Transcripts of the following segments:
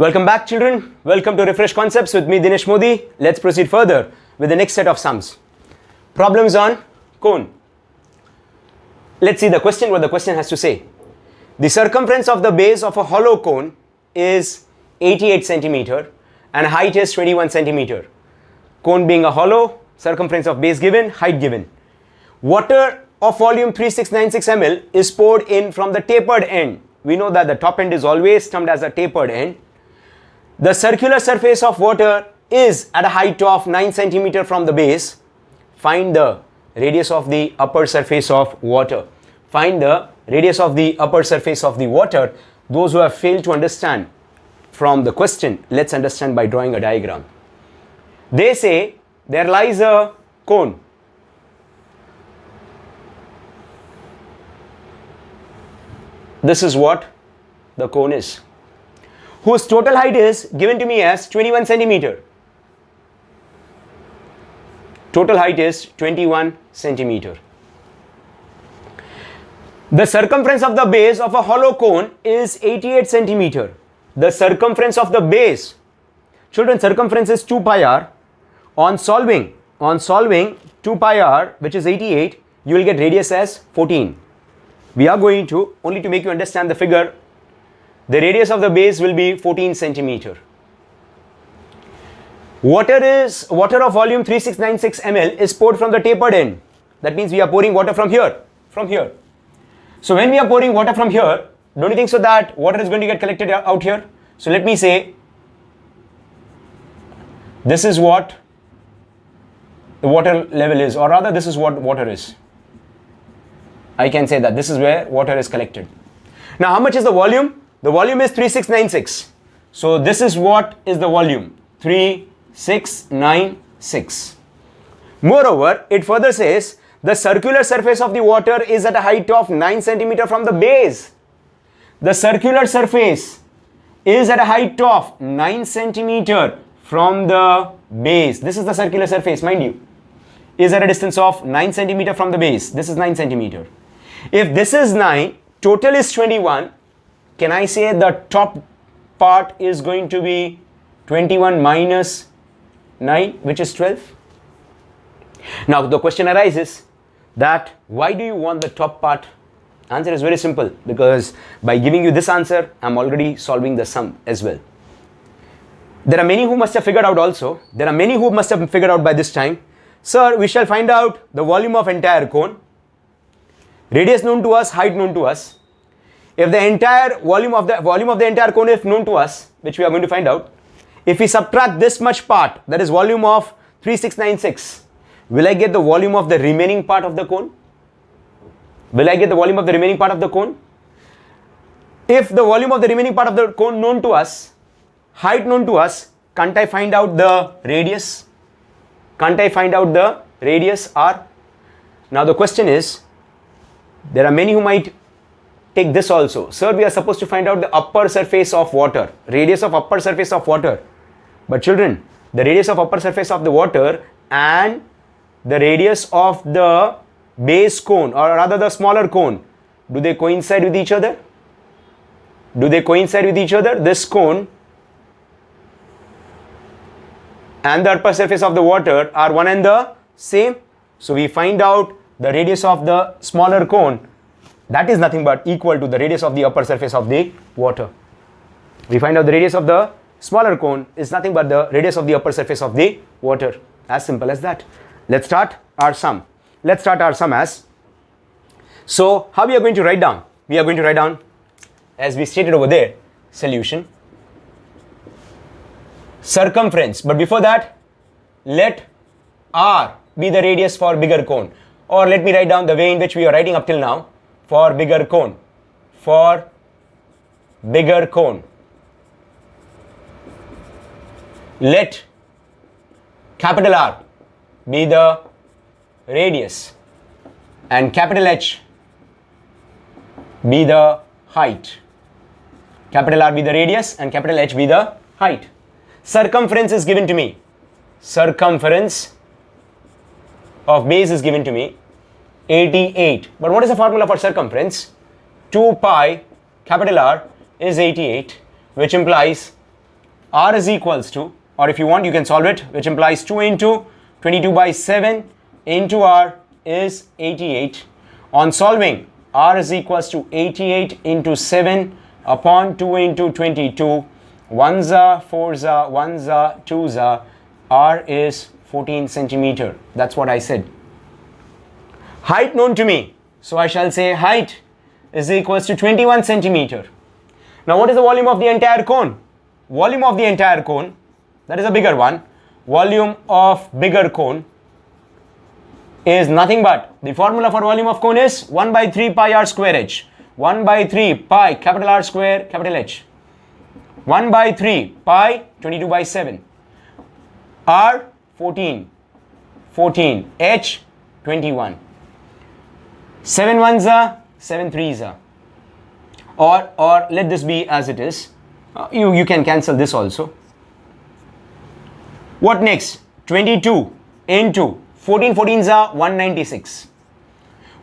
Welcome back, children. Welcome to Refresh Concepts with me, Dinesh Modi. Let's proceed further with the next set of sums. Problems on cone. Let's see the question, what the question has to say. The circumference of the base of a hollow cone is 88 centimeter and height is 21 centimeter. Cone being a hollow, circumference of base given, height given. Water of volume 3696 ml is poured in from the tapered end. We know that the top end is always termed as a tapered end. The circular surface of water is at a height of 9 centimeter from the base. Find the radius of the upper surface of water. Find the radius of the upper surface of the water. Those who have failed to understand from the question, let's understand by drawing a diagram. They say there lies a cone. This is what the cone is, whose total height is given to me as 21 centimeter. Total height is 21 centimeter. The circumference of the base of a hollow cone is 88 centimeter. The circumference of the base, children, circumference is 2 pi r. On solving 2 pi r, which is 88, you will get radius as 14. We are going to, only to make you understand the figure, the radius of the base will be 14 centimeter. Water of volume 3696 ml is poured from the tapered end. That means we are pouring water from here. So when we are pouring water from here, don't you think so that water is going to get collected out here? So let me say, this is what the water level is, or rather this is what water is. I can say that this is where water is collected. Now how much is the volume? The volume is 3696. So this is what is the volume, 3696. Moreover, it further says the circular surface of the water is at a height of 9 centimeter from the base. The circular surface is at a height of 9 centimeter from the base. This is the circular surface, mind you, is at a distance of 9 centimeter from the base. This is 9 centimeter. If this is 9, total is 21, can I say the top part is going to be 21 minus 9, which is 12? Now the question arises that why do you want the top part? Answer is very simple, because by giving you this answer, I'm already solving the sum as well. There are many who must have figured out also. There are many who must have figured out by this time. Sir, we shall find out the volume of entire cone. Radius known to us, height known to us. If the entire volume of the entire cone is known to us, which we are going to find out, if we subtract this much part, that is volume of 3696, will I get the volume of the remaining part of the cone? Will I get the volume of the remaining part of the cone? If the volume of the remaining part of the cone known to us, height known to us, can't I find out the radius? Can't I find out the radius r? Now the question is, there are many who might take this also. Sir, we are supposed to find out the upper surface of water, radius of upper surface of water. But children, the radius of upper surface of the water and the radius of the base cone, or rather the smaller cone, do they coincide with each other? Do they coincide with each other? This cone and the upper surface of the water are one and the same. So we find out the radius of the smaller cone, that is nothing but equal to the radius of the upper surface of the water. We find out the radius of the smaller cone is nothing but the radius of the upper surface of the water. As simple as that. Let's start our sum. Let's start our sum as. So how we are going to write down? We are going to write down, as we stated over there, solution, circumference. But before that, let r be the radius for bigger cone. Or let me write down the way in which we are writing up till now. For bigger cone. For bigger cone. Let capital R be the radius and capital H be the height. Capital R be the radius and capital H be the height. Circumference is given to me. Circumference of base is given to me, 88. But what is the formula for circumference? 2 pi capital R is 88, which implies R is equals to, or if you want you can solve it, which implies 2 into 22 by 7 into R is 88. On solving, R is equals to 88 into 7 upon 2 into 22. 1 za, 4 za, 1 za, 2 za. R is 14 centimeter. That's what I said. Height known to me. So I shall say height is equals to 21 centimeter. Now what is the volume of the entire cone? Volume of the entire cone, that is a bigger one. Volume of bigger cone is nothing but, the formula for volume of cone is 1 by 3 pi r square h. 1 by 3 pi capital R square capital H. 1 by 3 pi 22 by 7. R 14. 14. H 21. 7 ones are 7 threes are. Or let this be as it is. You can cancel this also. What next? 22 into 14 14s are 196.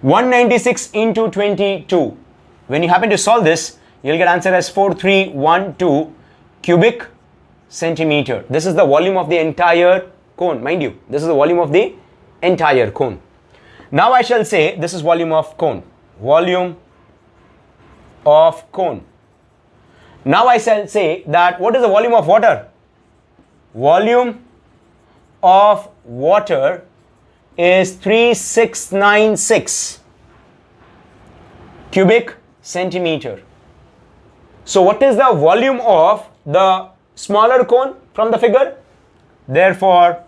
196 into 22. When you happen to solve this, you'll get answer as 4312 cubic centimeter. This is the volume of the entire cone. Mind you, this is the volume of the entire cone. Now I shall say this is volume of cone. Volume of cone. Now I shall say that what is the volume of water? Volume of water is 3696 cubic centimeter. So what is the volume of the smaller cone from the figure? Therefore,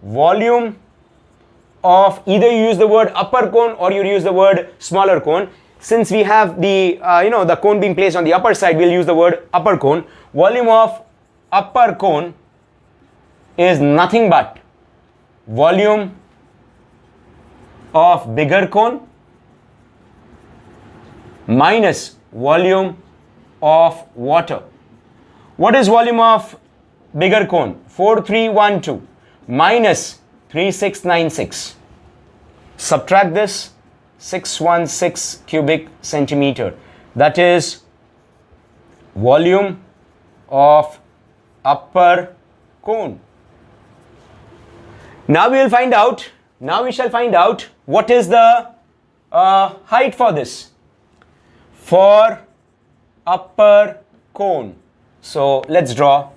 volume of, either you use the word upper cone or you use the word smaller cone. Since we have the the cone being placed on the upper side, we'll use the word upper cone. Volume of upper cone is nothing but volume of bigger cone minus volume of water. What is volume of bigger cone? 4312 minus 3696. Subtract this, 616 cubic centimeter. That is volume of upper cone. Now we shall find out what is the height for this. For upper cone. So let's draw.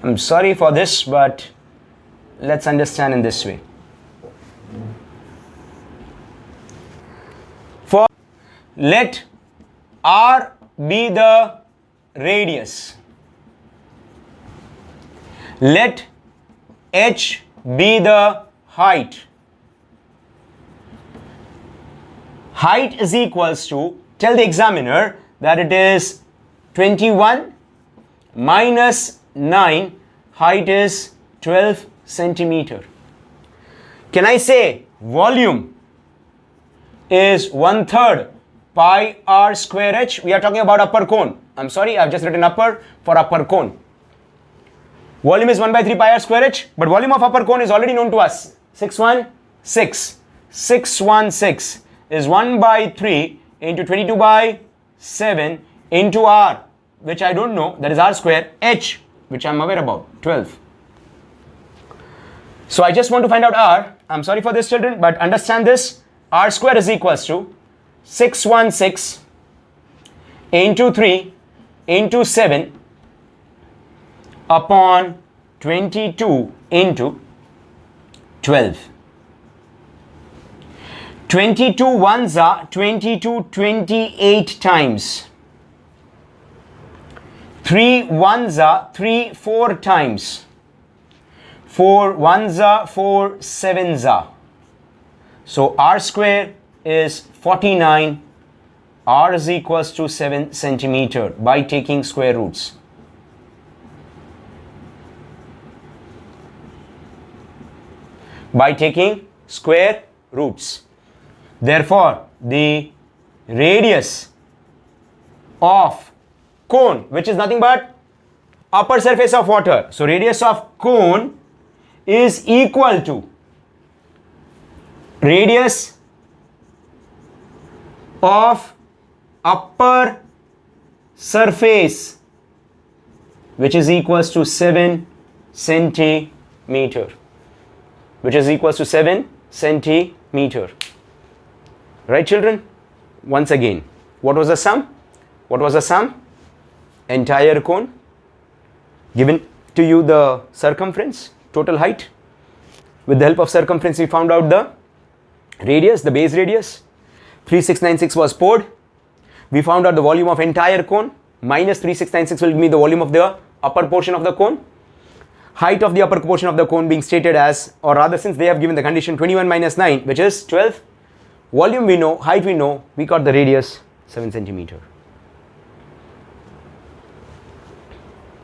I'm sorry for this, but let's understand in this way. Let R be the radius. Let H be the height. Height is equals to, tell the examiner that it is 21 minus 9, height is 12 centimeter. Can I say volume is 1/3 pi r square h? We are talking about upper cone. I'm sorry, I've just written upper for upper cone. Volume is 1 by 3 pi r square h, but volume of upper cone is already known to us. 616. 616 is 1 by 3 into 22 by 7 into r, which I don't know, that is r square, h, which I'm aware about, 12. So I just want to find out r. I'm sorry for this, children, but understand this. R square is equals to 616 into 3 into 7 upon 22 into 12. 22 ones are 22 28 times. 3 ones are 3 4 times. 4 ones are 4 sevens are. So r square is 49. R is equals to 7 centimeter by taking square roots. By taking square roots. Therefore, the radius of cone, which is nothing but upper surface of water. So radius of cone is equal to radius of upper surface which is equals to 7 centimeter, which is equals to 7 centimeter. Right, children? Once again, what was the sum? What was the sum? Entire cone, given to you the circumference, total height. With the help of circumference, we found out the radius, the base radius. 3696 was poured. We found out the volume of entire cone. Minus 3696 will give me the volume of the upper portion of the cone. Height of the upper portion of the cone being stated as, or rather since they have given the condition 21 minus 9, which is 12. Volume we know, height we know, we got the radius 7 centimeter.